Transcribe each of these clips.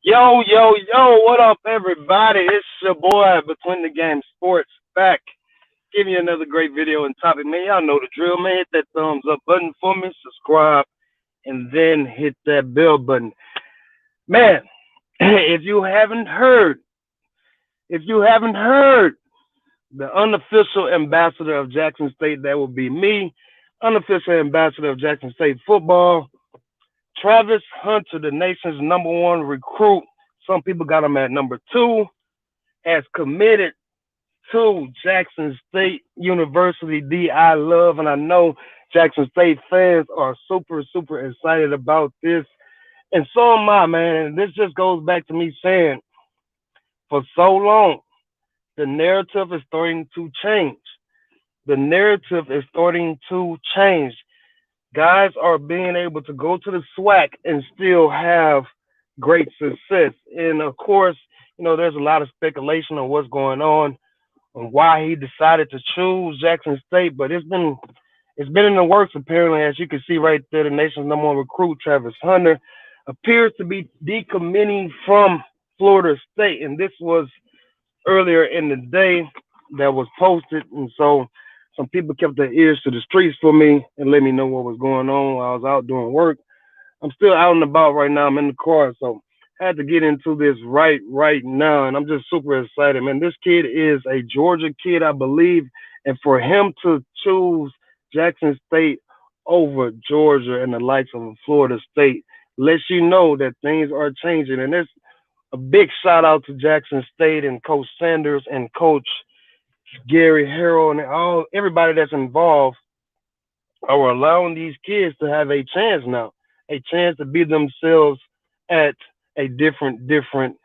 Yo, yo, yo, what up, everybody? It's your boy, Between the Game Sports, back. Giving you another great video and topic. Man, y'all know the drill, man. Hit that thumbs up button for me, subscribe, and then hit that bell button. Man, if you haven't heard, if you haven't heard, the unofficial ambassador of Jackson State, that will be me, unofficial ambassador of Jackson State football, Travis Hunter, the nation's number one recruit. Some people got him at number two, has committed to Jackson State University. I love, and I know Jackson State fans are super, super excited about this. And so am I, man. And this just goes back to me saying for so long, the narrative is starting to change. The narrative is starting to change. Guys are being able to go to the SWAC and still have great success. And of course, there's a lot of speculation on what's going on why he decided to choose Jackson State, but it's been in the works apparently. As you can see right there, the nation's number one recruit, Travis Hunter, appears to be decommitting from Florida State, and this was earlier in the day that was posted, and so some people kept their ears to the streets for me and let me know what was going on while I was out doing work. I'm still out and about right now. I'm in the car, so I had to get into this right now, and I'm just super excited, man. This kid is a Georgia kid, I believe, and for him to choose Jackson State over Georgia and the likes of Florida State lets you know that things are changing. And there's a big shout out to Jackson State and Coach Sanders and Coach Gary Harrell and all everybody that's involved are allowing these kids to have a chance now, a chance to be themselves at a different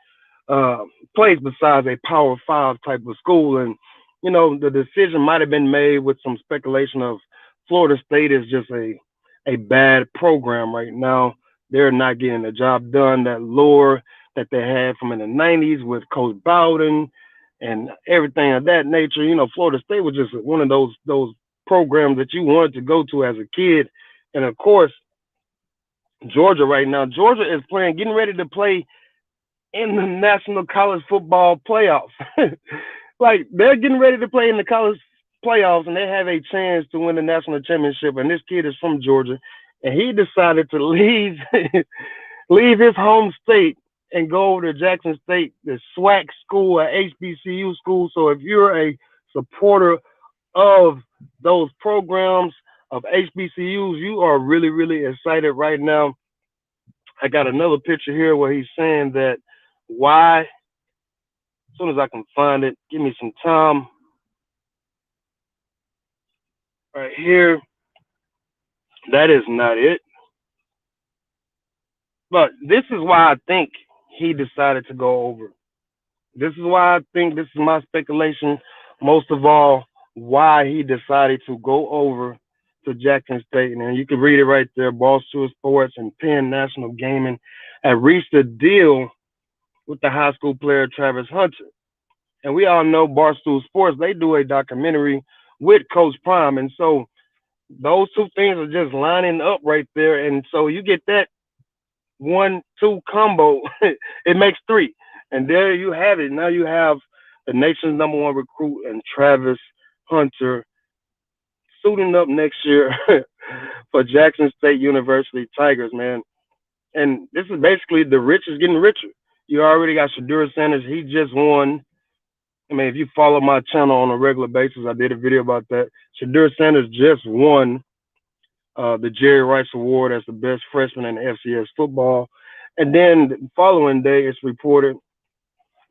uh, place besides a Power Five type of school. And the decision might have been made with some speculation of Florida State is just a bad program right now. They're not getting the job done. That lure that they had from in the '90s with Coach Bowden and everything of that nature. Florida State was just one of those programs that you wanted to go to as a kid. And of course, Georgia right now, Georgia is playing, getting ready to play in the National College Football Playoffs. Like they're getting ready to play in the college playoffs, and they have a chance to win the national championship. And this kid is from Georgia, and he decided to leave leave his home state and go over to Jackson State, the SWAC school, a HBCU school. So if you're a supporter of those programs of HBCUs, you are really, really excited right now. I got another picture here where he's saying that why, as soon as I can find it, give me some time. Right here, that is not it. But this is why I think he decided to go over. This is why I think this is my speculation. Most of all, why he decided to go over to Jackson State. And you can read it right there. Barstool Sports and Penn National Gaming have reached a deal with the high school player Travis Hunter. And we all know Barstool Sports, they do a documentary with Coach Prime. And so those two things are just lining up right there. And so you get that 1-2 combo, it makes three. And there you have it. Now you have the nation's number one recruit and Travis Hunter suiting up next year for Jackson State University Tigers, man. And this is basically the rich is getting richer. You already got Shedeur Sanders. He just won. I mean, if you follow my channel on a regular basis, I did a video about that. Shedeur Sanders just won the Jerry Rice Award as the best freshman in FCS football. And then the following day, it's reported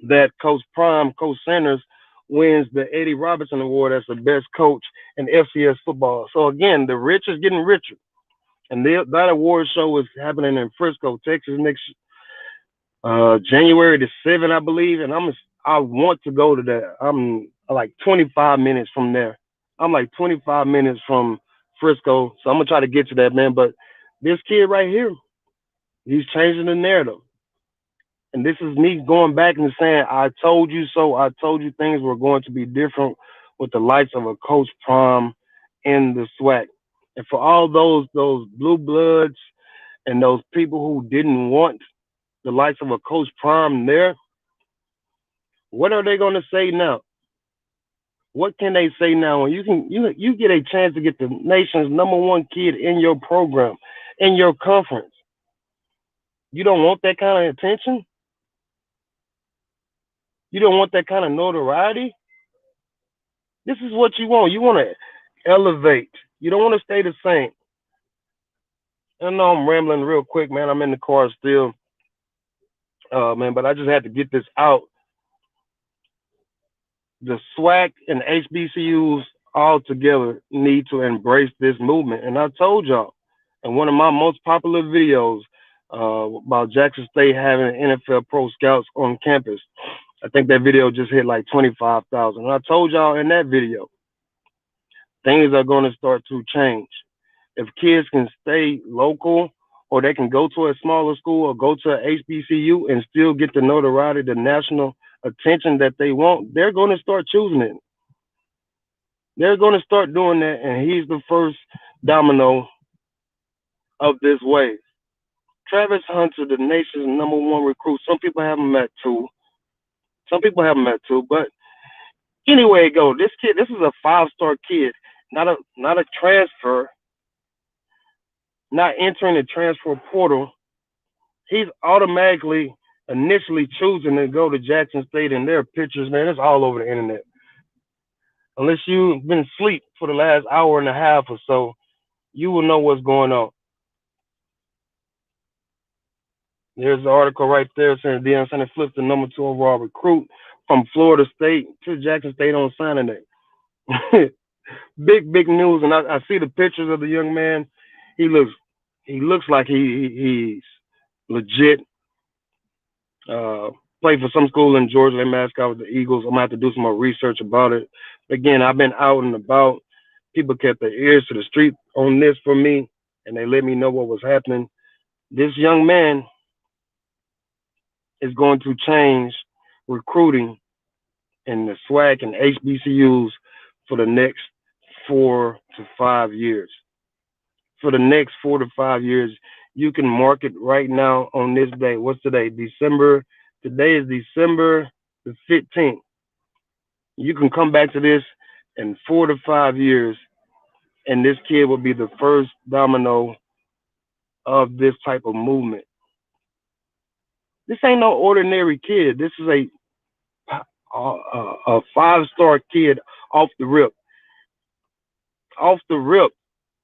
that Coach Prime, Coach Sanders, wins the Eddie Robertson Award as the best coach in FCS football. So again, the rich is getting richer. And that award show is happening in Frisco, Texas next January the 7th, I believe. And I want to go to that. I'm like 25 minutes from there. I'm like 25 minutes from Frisco. So I'm going to try to get to that, man. But this kid right here, he's changing the narrative. And this is me going back and saying, I told you so. I told you things were going to be different with the likes of a Coach Prom in the SWAC. And for all those blue bloods and those people who didn't want the likes of a Coach Prime there, what are they going to say now? What can they say now? When you get a chance to get the nation's #1 kid in your program, in your conference, you don't want that kind of attention. You don't want that kind of notoriety. This is what you want. You want to elevate. You don't want to stay the same. I know I'm rambling real quick, man. I'm in the car still, man. But I just had to get this out. The SWAC and HBCUs all together need to embrace this movement. And I told y'all in one of my most popular videos about Jackson State having NFL pro scouts on campus. I think that video just hit like 25,000. And I told y'all in that video, things are going to start to change. If kids can stay local, or they can go to a smaller school or go to a HBCU and still get the notoriety, the national attention that they want, they're going to start choosing it. They're going to start doing that, and he's the first domino of this wave. Travis Hunter, the nation's #1 recruit. Some people have him at 2. Some people have him at 2, but anyway, go. This kid, this is a 5-star kid, not a transfer, not entering the transfer portal. He's automatically initially choosing to go to Jackson State, and there are pictures, man. It's all over the internet. Unless you've been asleep for the last hour and a half or so, you will know what's going on. There's the article right there saying Deion Sanders flips the #2 overall recruit from Florida State to Jackson State on signing day. big news, and I see the pictures of the young man. He looks like he's legit. Played for some school in Georgia. They mascot with the Eagles. I'm gonna have to do some more research about it. Again, I've been out and about. People kept their ears to the street on this for me, and they let me know what was happening. This young man is going to change recruiting in the SWAC and HBCUs for the next 4 to 5 years. For the next 4 to 5 years, you can mark it right now on this day. What's today? December. Today is December the 15th. You can come back to this in 4 to 5 years, and this kid will be the first domino of this type of movement. This ain't no ordinary kid. This is a 5-star kid off the rip. Off the rip.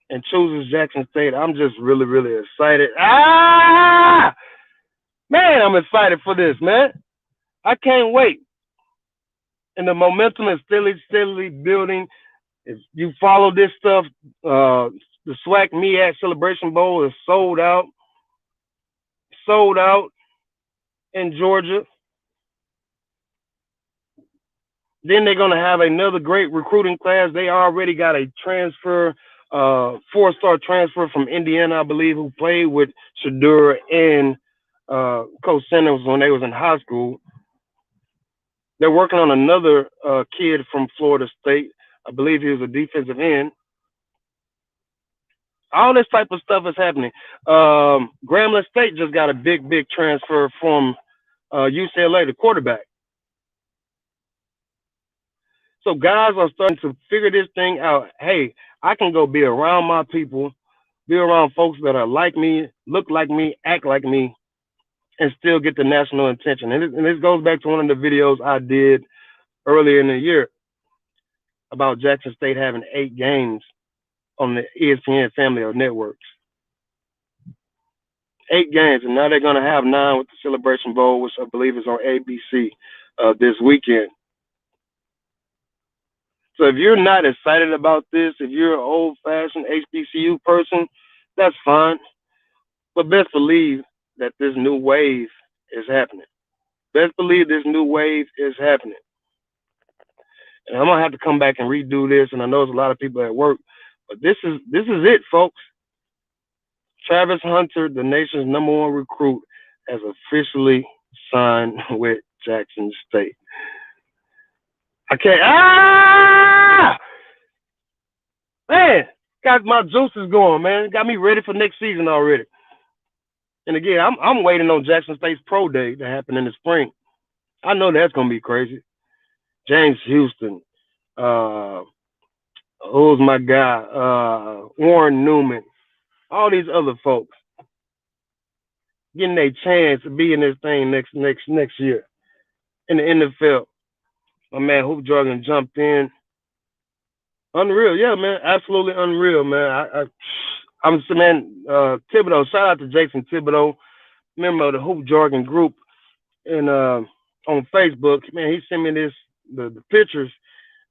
And chooses Jackson State. I'm just really, really excited. Man, I'm excited for this, man. I can't wait. And the momentum is steadily building. If you follow this stuff, the SWAC MEAC Celebration Bowl is sold out. Sold out in Georgia. Then they're going to have another great recruiting class. They already got a transfer, 4-star transfer from Indiana, I believe, who played with Shadur and Coach Sanders when they was in high school. They're working on another kid from Florida State. I believe he was a defensive end. All this type of stuff is happening. Grambling State just got a big transfer from UCLA, the quarterback. So guys are starting to figure this thing out. Hey, I can go be around my people, be around folks that are like me, look like me, act like me, and still get the national attention. And this goes back to one of the videos I did earlier in the year about Jackson State having 8 games on the ESPN family of networks. 8 games, and now they're going to have 9 with the Celebration Bowl, which I believe is on ABC this weekend. So if you're not excited about this, if you're an old-fashioned HBCU person, that's fine. But best believe that this new wave is happening. Best believe this new wave is happening. And I'm gonna have to come back and redo this. And I know there's a lot of people at work, but this is it, folks. Travis Hunter, the nation's #1 recruit, has officially signed with Jackson State. I can't. Man, got my juices going, man. Got me ready for next season already. And again, I'm waiting on Jackson State's pro day to happen in the spring. I know that's gonna be crazy. James Houston, uh, who's my guy? Warren Newman, all these other folks getting a chance to be in this thing next year in the NFL. My man Hoop Jordan jumped in. Unreal, yeah, man, absolutely unreal, man. I'm man, Thibodeau. Shout out to Jason Thibodeau, member of the Hoop Jargon group, and on Facebook. Man, he sent me the pictures.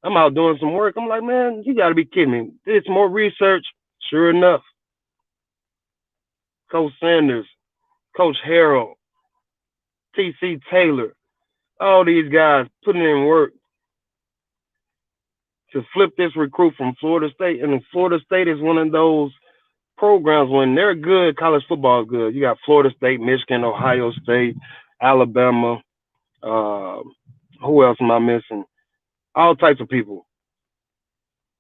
I'm out doing some work. I'm like, man, you got to be kidding me. It's more research. Sure enough, Coach Sanders, Coach Harrell, T.C. Taylor, all these guys putting in work to flip this recruit from Florida State. And Florida State is one of those programs when they're good, college football is good. You got Florida State, Michigan, Ohio State, Alabama. Uh, who else am I missing? All types of people.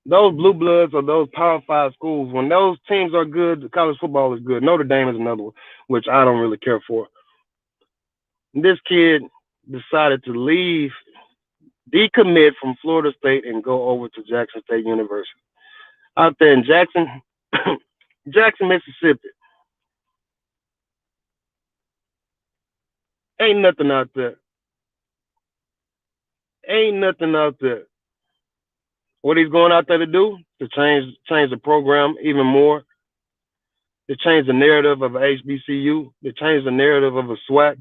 Those blue bloods or those Power Five schools, when those teams are good, college football is good. Notre Dame is another one, which I don't really care for. This kid decided to leave, decommit from Florida State, and go over to Jackson State University. Out there in Jackson, Jackson, Mississippi. Ain't nothing out there. Ain't nothing out there. What he's going out there to do? To change the program even more. To change the narrative of a HBCU. To change the narrative of a SWAC.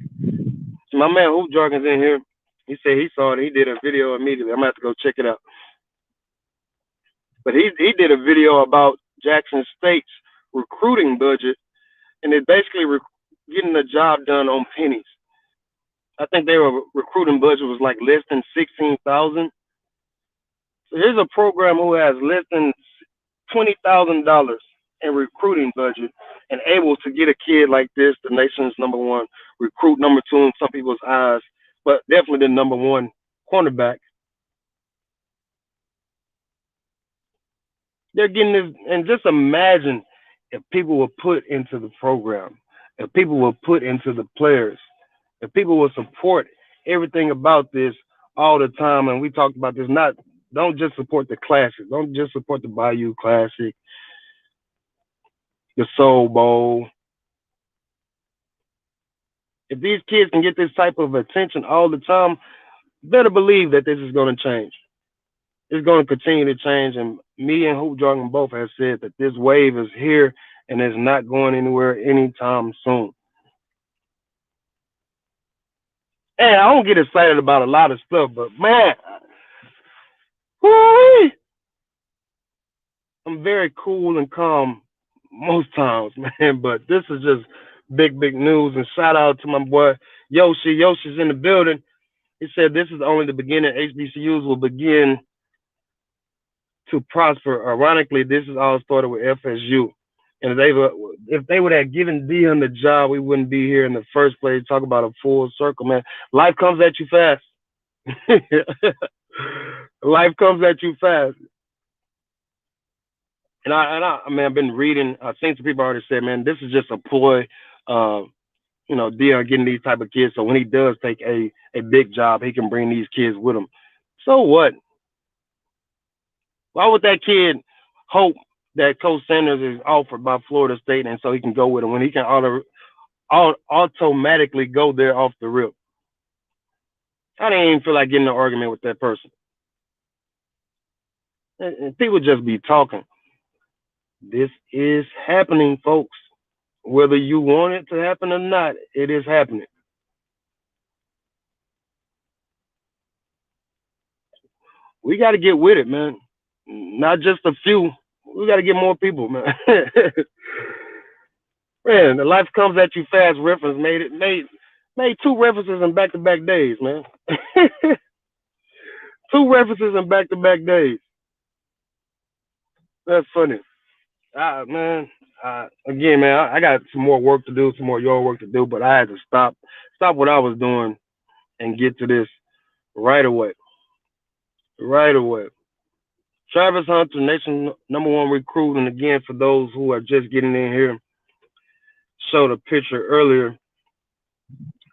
So my man Hoop Jargon's in here. He said he saw it. He did a video immediately. I'm gonna have to go check it out. But he did a video about Jackson State's recruiting budget, and it basically getting the job done on pennies. I think their recruiting budget was like less than 16,000. So here's a program who has less than $20,000 in recruiting budget and able to get a kid like this, the nation's number one recruit, number two in some people's eyes, but definitely the number one cornerback. They're getting this, and just imagine if people were put into the program, if people were put into the players, if people will support everything about this all the time. And we talked about this. Don't just support the classic. Don't just support the Bayou Classic, the Soul Bowl. If these kids can get this type of attention all the time, better believe that this is going to change. It's going to continue to change. And me and Hoop Jargon both have said that this wave is here and it's not going anywhere anytime soon. And I don't get excited about a lot of stuff, but man, whoo, I'm very cool and calm most times, man. But this is just big news. And shout out to my boy Yoshi. Yoshi's in the building. He said this is only the beginning. HBCUs will begin to prosper. Ironically, this is all started with FSU. And if they would have given Deion the job, we wouldn't be here in the first place. Talk about a full circle, man. Life comes at you fast. Life comes at you fast. And I mean, I've been reading. I've seen some people already say, man, this is just a ploy. Deion getting these type of kids, so when he does take a big job, he can bring these kids with him. So what? Why would that kid hope that Coach Sanders is offered by Florida State and so he can go with him when he can automatically go there off the rip? I didn't even feel like getting an argument with that person. And people just be talking. This is happening, folks. Whether you want it to happen or not, it is happening. We got to get with it, man. Not just a few. We got to get more people, man. Man, the life comes at you fast reference made two references in back-to-back days, man. Two references in back-to-back days. That's funny. Man, again, man, I got some more work to do, some more your work to do, but I had to stop what I was doing and get to this right away. Right away. Travis Hunter, nation number one recruit, and again, for those who are just getting in here, showed a picture earlier.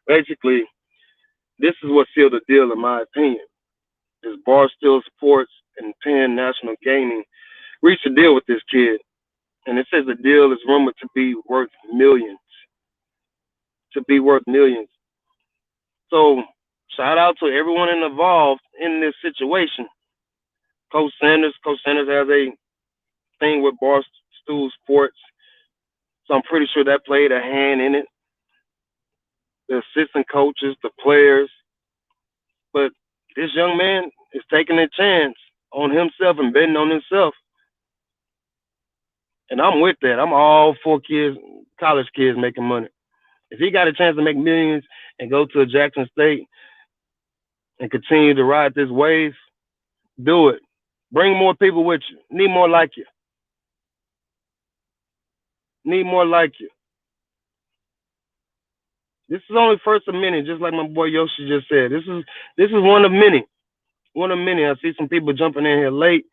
Basically, this is what sealed the deal, in my opinion. Is Barstool Sports and Penn National Gaming reached a deal with this kid, and it says the deal is rumored to be worth millions. To be worth millions. So, shout out to everyone involved in this situation. Coach Sanders has a thing with Barstool Sports, so I'm pretty sure that played a hand in it. The assistant coaches, the players, but this young man is taking a chance on himself and betting on himself. And I'm with that. I'm all for kids, college kids making money. If he got a chance to make millions and go to a Jackson State and continue to ride this wave, do it. Bring more people with you. Need more like you. Need more like you. This is only first of many, just like my boy Yoshi just said. This is one of many. One of many. I see some people jumping in here late.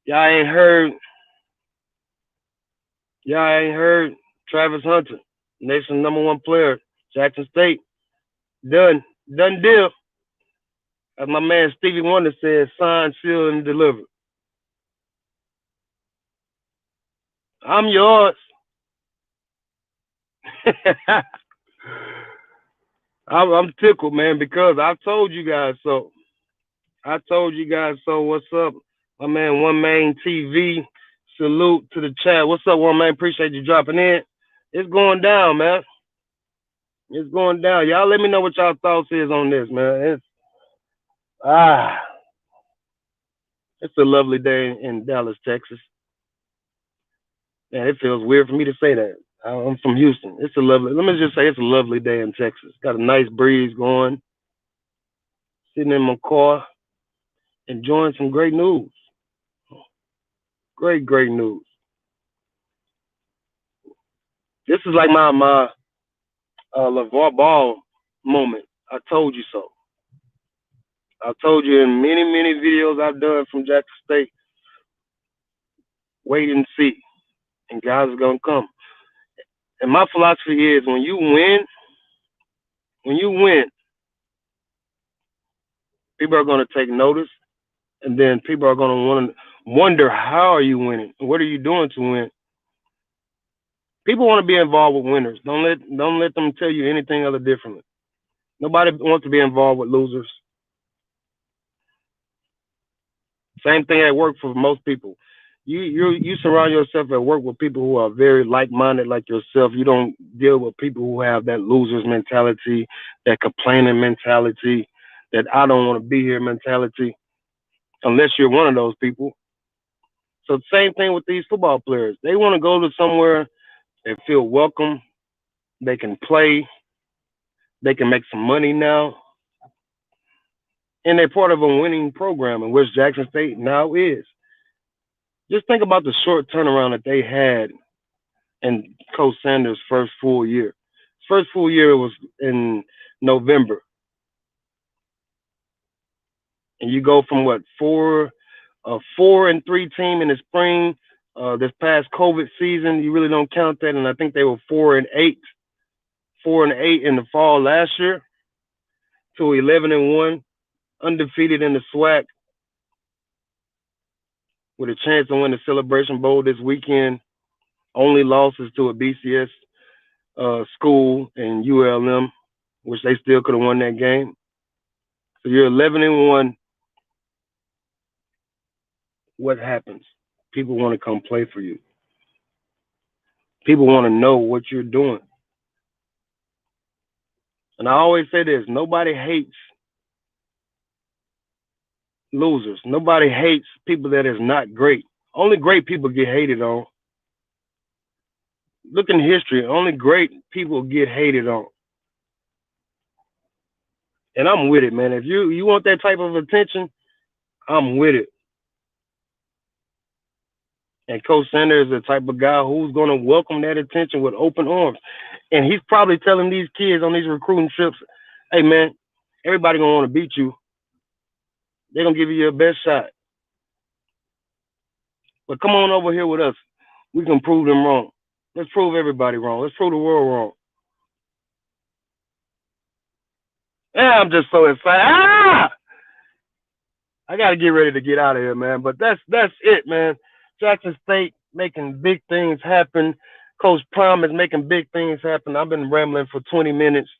Y'all ain't heard. Y'all ain't heard Travis Hunter, nation's #1 player, Jackson State. Done. Done deal. As my man Stevie Wonder said, signed, sealed, and delivered. I'm yours. I'm tickled, man, because I told you guys so. I told you guys so. What's up? My man, One Main TV. Salute to the chat. What's up, One Man? Appreciate you dropping in. It's going down, man. It's going down. Y'all let me know what y'all thoughts is on this, man. Ah, it's a lovely day in Dallas, Texas. Man, it feels weird for me to say that. I'm from Houston. Let me just say it's a lovely day in Texas. Got a nice breeze going. Sitting in my car, enjoying some great news. Great, great news. This is like my LeVar Ball moment. I told you so. I told you in many, many videos I've done from Jackson State. Wait and see. And guys are gonna come. And my philosophy is when you win, people are gonna take notice, and then people are gonna wonder how are you winning? What are you doing to win? People want to be involved with winners. Don't let them tell you anything other differently. Nobody wants to be involved with losers. Same thing at work for most people. You surround yourself at work with people who are very like-minded like yourself. You don't deal with people who have that losers mentality, that complaining mentality, that I don't want to be here mentality, unless you're one of those people. So same thing with these football players. They want to go to somewhere and feel welcome. They can play. They can make some money now. And they're part of a winning program in which Jackson State now is. Just think about the short turnaround that they had in Coach Sanders' first full year. His first full year was in November. And you go from what, 4-3 team in the spring. This past COVID season, you really don't count that. And I think they were 4-8, 4-8 in the fall last year, to 11-1, undefeated in the SWAC, with a chance to win the Celebration Bowl this weekend. Only losses to a BCS school and ULM, which they still could have won that game. So you're 11-1. What happens? People want to come play for you. People want to know what you're doing. And I always say this, nobody hates losers. Nobody hates people that is not great. Only great people get hated on. Look in history, only great people get hated on. And I'm with it, man. If you want that type of attention, I'm with it. And Coach Sanders is the type of guy who's going to welcome that attention with open arms. And he's probably telling these kids on these recruiting trips, hey, man, everybody going to want to beat you. They're going to give you your best shot. But come on over here with us. We can prove them wrong. Let's prove everybody wrong. Let's prove the world wrong. Yeah, I'm just so excited. I gotta get ready to get out of here, man. But that's it, man. Jackson State making big things happen. Coach Prime is making big things happen. I've been rambling for 20 minutes,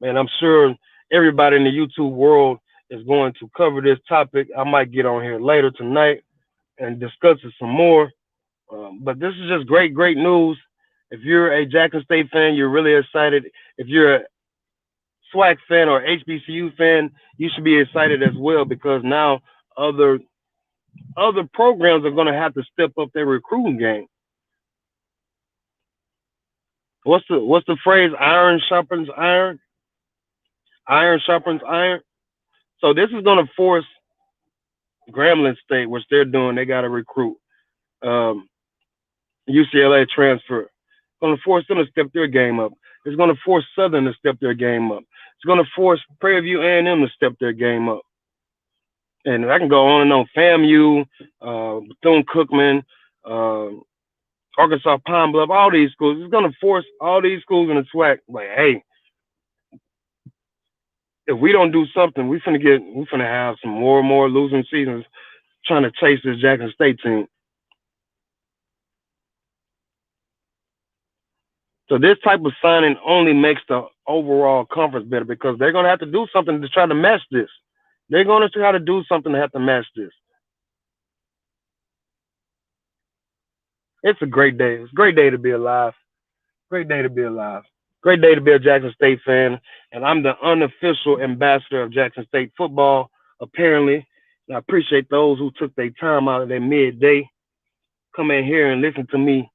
and I'm sure everybody in the YouTube world is going to cover this topic. I might get on here later tonight and discuss it some more. But this is just great, great news. If you're a Jackson State fan, you're really excited. If you're a SWAC fan or HBCU fan, you should be excited as well because now other other programs are going to have to step up their recruiting game. What's the phrase? Iron sharpens iron. Iron sharpens iron. So this is going to force Grambling State, which they're doing. They got to recruit um, UCLA transfer. It's going to force them to step their game up. It's going to force Southern to step their game up. It's going to force Prairie View A&M to step their game up. And I can go on and on. FAMU, Bethune-Cookman, uh, Arkansas Pine Bluff, all these schools. It's going to force all these schools in the SWAC. Like, hey, if we don't do something, we're finna have some more and more losing seasons trying to chase this Jackson State team. So this type of signing only makes the overall conference better because they're going to have to do something to try to match this. They're going to try to do something to have to match this. It's a great day. It's a great day to be alive. Great day to be alive. Great day to be a Jackson State fan. And I'm the unofficial ambassador of Jackson State football, apparently. And I appreciate those who took their time out of their midday, come in here and listen to me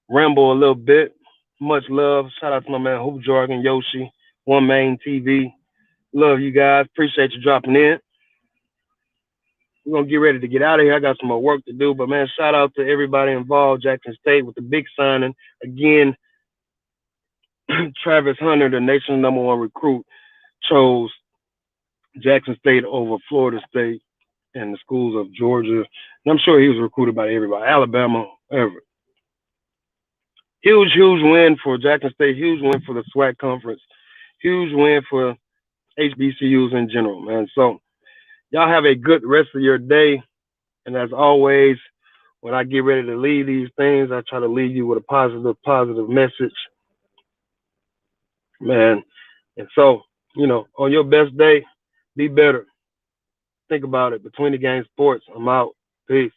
ramble a little bit. Much love. Shout out to my man Hoop Jargon, Yoshi, One Main TV. Love you guys. Appreciate you dropping in. We're gonna get ready to get out of here. I got some more work to do, but man, shout out to everybody involved, Jackson State with the big signing. Again, Travis Hunter, the nation's #1 recruit, chose Jackson State over Florida State and the schools of Georgia. And I'm sure he was recruited by everybody, Alabama, ever. Huge, huge win for Jackson State. Huge win for the SWAC conference. Huge win for HBCUs in general, man. So y'all have a good rest of your day. And as always, when I get ready to leave these things, I try to leave you with a positive message, man. And so, on your best day, be better. Think about it. Between the Game Sports, I'm out. Peace.